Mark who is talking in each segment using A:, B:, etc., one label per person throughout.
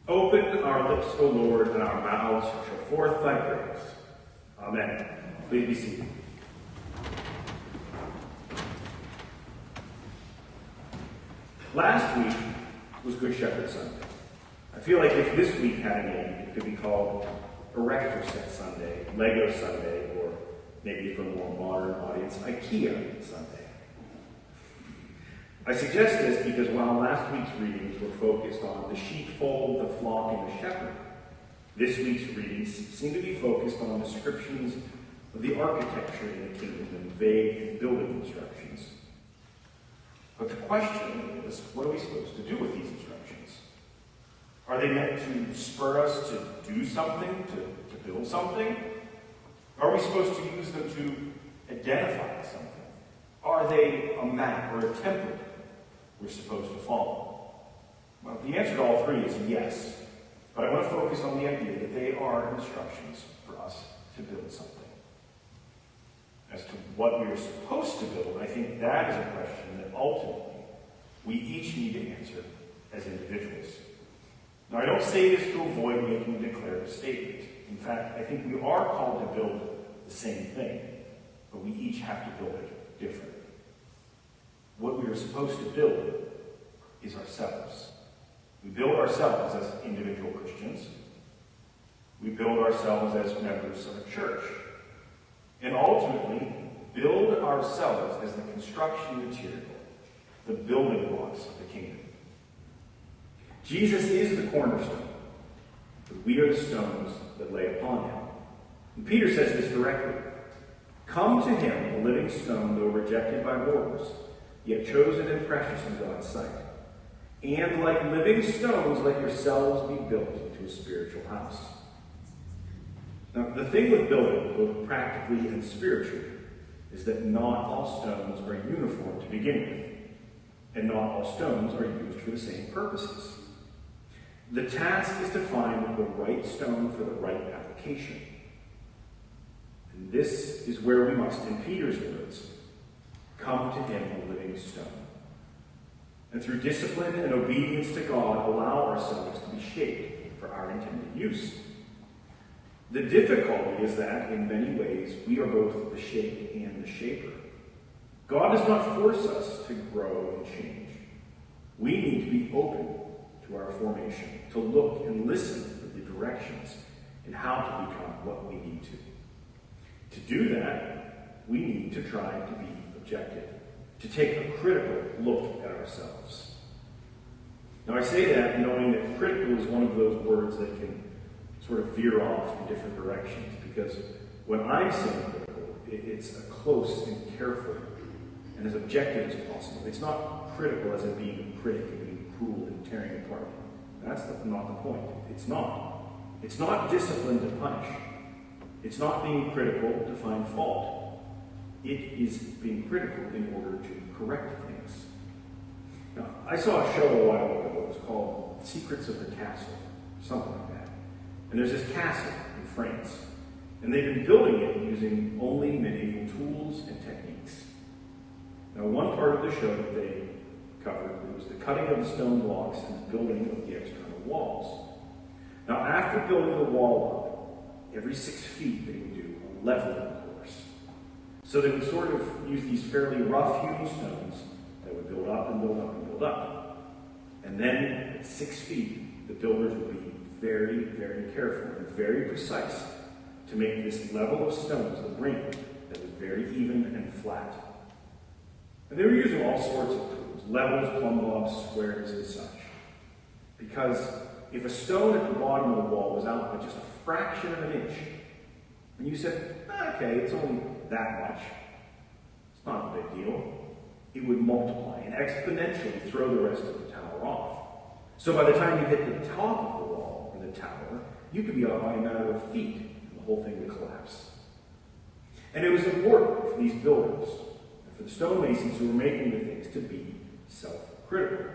A: Open our lips, O Lord, and our mouths shall show forth thy praise. Amen. Please be seated. Last week was Good Shepherd Sunday. I feel like if this week had a name, it could be called Erector Set Sunday, Lego Sunday, or maybe for a more modern audience, IKEA Sunday. I suggest this because while last week's readings were focused on the sheepfold, the flock, and the shepherd, this week's readings seem to be focused on descriptions of the architecture in the kingdom and vague building instructions. But the question is, what are we supposed to do with these instructions? Are they meant to spur us to do something, to build something? Are we supposed to use them to identify something? Are they a map or a template we're supposed to follow? Well, the answer to all three is yes, but I want to focus on the idea that they are instructions for us to build something. As to what we are supposed to build, I think that is a question that ultimately we each need to answer as individuals. Now, I don't say this to avoid making a declarative statement. In fact, I think we are called to build the same thing, but we each have to build it differently. What we are supposed to build is ourselves. We build ourselves as individual Christians. We build ourselves as members of a church. And ultimately, build ourselves as the construction material, the building blocks of the kingdom. Jesus is the cornerstone, but we are the stones that lay upon him. And Peter says this directly. Come to him, a living stone, though rejected by mortals, yet chosen and precious in God's sight. And like living stones, let yourselves be built into a spiritual house. Now, the thing with building, both practically and spiritually, is that not all stones are uniform to begin with, and not all stones are used for the same purposes. The task is to find the right stone for the right application. And this is where we must, in Peter's words, come to him, a living stone. And through discipline and obedience to God, allow ourselves to be shaped for our intended use. The difficulty is that, in many ways, we are both the shaped and the shaper. God does not force us to grow and change. We need to be open to our formation, to look and listen for the directions and how to become what we need to. To do that, we need to try to be objective, to take a critical look at ourselves. Now, I say that knowing that critical is one of those words that can sort of veer off in different directions, because when I'm saying critical, it's a close and careful and as objective as possible. It's not critical as in being a critic and being cruel and tearing apart. That's not the point. It's not. It's not discipline to punish. It's not being critical to find fault. It is being critical in order to correct things. Now, I saw a show a while ago. It was called Secrets of the Castle, something like that. And there's this castle in France, and they've been building it using only medieval tools and techniques. Now, one part of the show that they covered was the cutting of the stone blocks and the building of the external walls. Now, after building the wall up, every 6 feet they would do a leveling course. So they would sort of use these fairly rough-hewn stones that would build up and build up and build up. And then at 6 feet, the builders would be very, very careful and very precise to make this level of stones, the ring, that was very even and flat. And they were using all sorts of tools, levels, plumb bobs, squares, and such. Because if a stone at the bottom of the wall was out by just a fraction of an inch, and you said, okay, it's only that much, it's not a big deal, it would multiply and exponentially throw the rest of the tower off. So by the time you hit the top of the wall, or the tower, you could be off by a matter of feet, and the whole thing would collapse. And it was important for these builders, and for the stonemasons who were making the things, to be self-critical.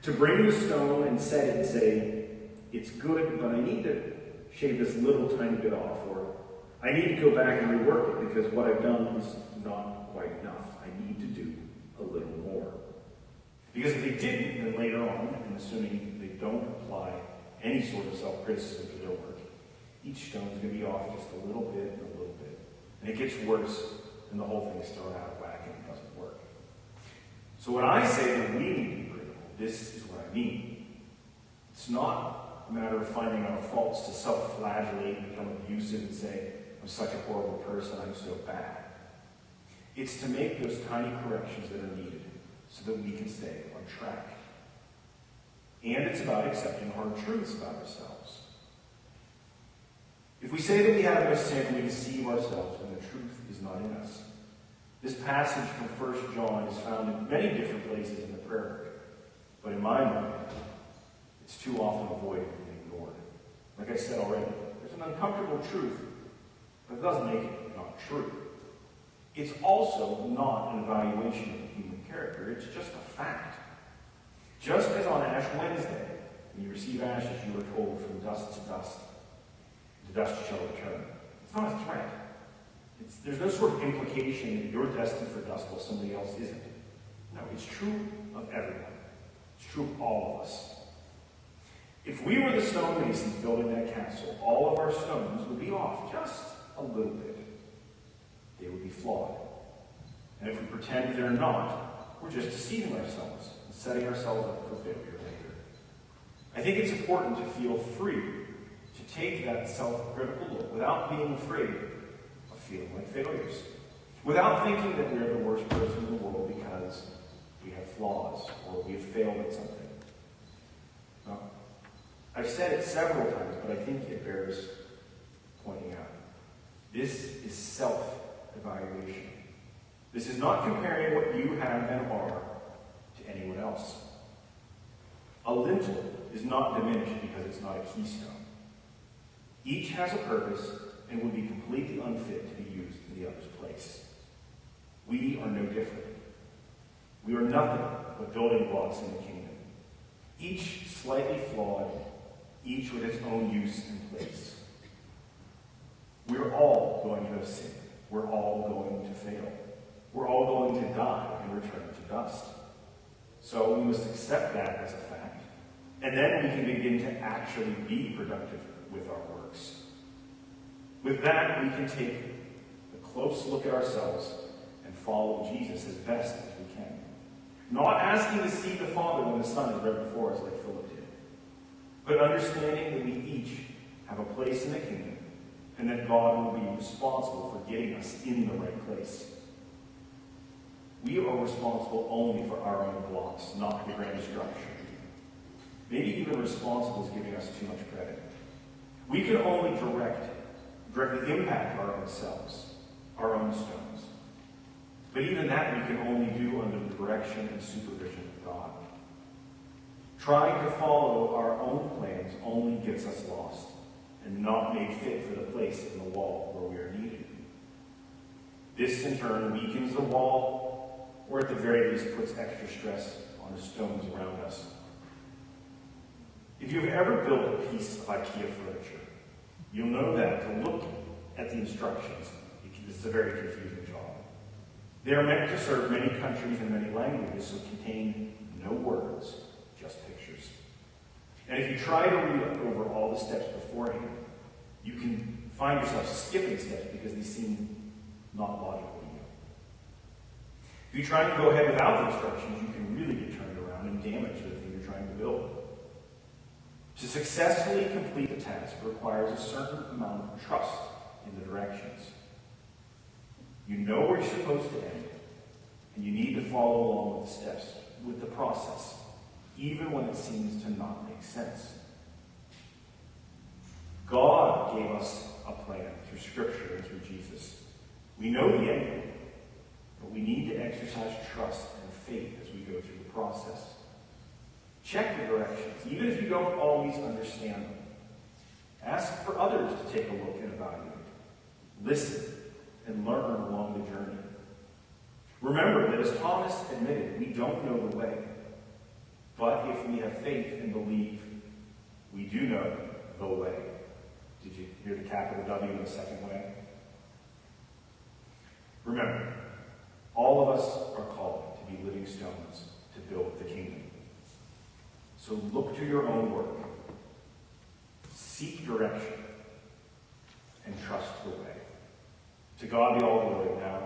A: To bring the stone and set it and say, it's good, but I need to shave this little tiny bit off, or I need to go back and rework it because what I've done is not quite enough. I need to do a little more. Because if they didn't, then later on, and assuming they don't apply any sort of self-criticism to their work, each stone is going to be off just a little bit and a little bit. And it gets worse, and the whole thing is thrown out of whack and it doesn't work. So when I say that we need to be critical, this is what I mean. It's not a matter of finding our faults to self-flagellate and become abusive and say, I'm such a horrible person, I'm so bad. It's to make those tiny corrections that are needed so that we can stay on track. And it's about accepting hard truths about ourselves. If we say that we have no sin, we deceive ourselves when the truth is not in us. This passage from 1 John is found in many different places in the prayer book, but in my mind, it's too often avoided and ignored. Like I said already, there's an uncomfortable truth, but it doesn't make it not true. It's also not an evaluation of the human character, it's just a fact. Just as on Ash Wednesday, when you receive ashes, you are told from dust to dust, to dust you shall return. It's not a threat. There's no sort of implication that you're destined for dust while somebody else isn't. No, it's true of everyone. It's true of all of us. If we were the stonemasons building that castle, all of our stones would be off just a little bit. They would be flawed. And if we pretend they're not, we're just deceiving ourselves and setting ourselves up for failure later. I think it's important to feel free to take that self-critical look without being afraid of feeling like failures. Without thinking that we're the worst person in the world because we have flaws or we have failed at something. No. I've said it several times, but I think it bears pointing out. This is self-evaluation. This is not comparing what you have and are to anyone else. A lintel is not diminished because it's not a keystone. Each has a purpose and would be completely unfit to be used in the other's place. We are no different. We are nothing but building blocks in the kingdom. Each slightly flawed, each with its own use and place. We're all going to have sin. We're all going to fail. We're all going to die and return to dust. So we must accept that as a fact, and then we can begin to actually be productive with our works. With that, we can take a close look at ourselves and follow Jesus as best as we can. Not asking to see the Father when the Son is right before us like Philip did, but understanding that we each have a place in the kingdom and that God will be responsible for getting us in the right place. We are responsible only for our own blocks, not the grand structure. Maybe even responsible is giving us too much credit. We can only directly impact our own selves, our own stones. But even that we can only do under the direction and supervision of God. Trying to follow our own plans only gets us lost and not made fit for the place in the wall where we are needed. This in turn weakens the wall, or at the very least puts extra stress on the stones around us. If you've ever built a piece of IKEA furniture, you'll know that to look at the instructions, it's a very confusing job. They are meant to serve many countries and many languages, so contain no words, just pictures. And if you try to read over all the steps beforehand, you can find yourself skipping steps because they seem not logical to you. If you try to go ahead without the instructions, you can really get turned around and damage the thing you're trying to build. To successfully complete the task requires a certain amount of trust in the directions. You know where you're supposed to end, and you need to follow along with the steps, with the process, even when it seems to not make sense. God gave us a plan through Scripture and through Jesus. We know the end game, but we need to exercise trust and faith as we go through the process. Check the directions, even if you don't always understand them. Ask for others to take a look and evaluate. Listen and learn along the journey. Remember that as Thomas admitted, we don't know the way. But if we have faith and believe, we do know the way. Did you hear the capital W in the second way? Remember, all of us are called to be living stones to build the kingdom. So look to your own work. seek direction, and trust the way. To God be all glory now